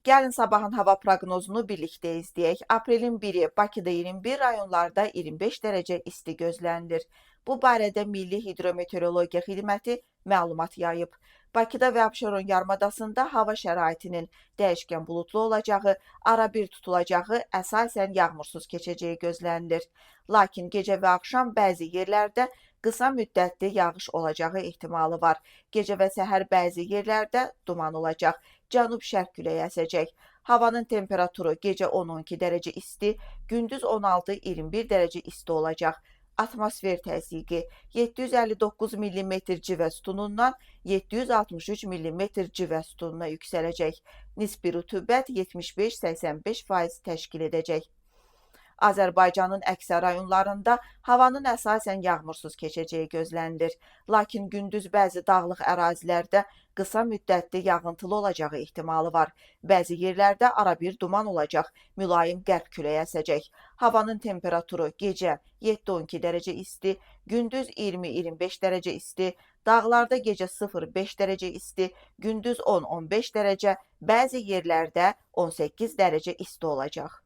Gəlin sabahın hava proqnozunu birlikdə izləyək. Aprelin 1-i Bakıda 21, rayonlarda 25 dərəcə isti gözlənilir. Bu barədə Milli Hidrometeorologiya Xidməti məlumat yayıb. Bakıda və Abşeron yarımadasında hava şəraitinin dəyişkən buludlu olacağı, arabir tutulacağı, əsasən yağmursuz keçəcəyi gözlənilir. Lakin gecə və axşam bəzi yerlərdə qısa müddətli yağış olacağı ehtimalı var. Gecə və səhər bəzi yerlərdə duman olacaq. Cənub-şərq küləyi əsəcək. Havanın temperaturu gecə 10-12 dərəcə isti, gündüz 16-21 dərəcə isti olacaq. Atmosfer təzyiqi 759 mm civə sütunundan 763 mm civə sütununa yüksələcək. Nisbi rütubət 75-85% təşkil edəcək. Azərbaycanın əksər rayonlarında havanın əsasən yağmursuz keçəcəyi gözlənilir. Lakin gündüz bəzi dağlıq ərazilərdə qısa müddətli yağıntılı olacağı ehtimalı var. Bəzi yerlərdə arabir duman olacaq, mülayim qərb küləyi əsəcək. Havanın temperaturu gecə 7-12 dərəcə isti, gündüz 20-25 dərəcə isti, dağlarda gecə 0-5 dərəcə isti, gündüz 10-15 dərəcə, bəzi yerlərdə 18 dərəcə isti olacaq.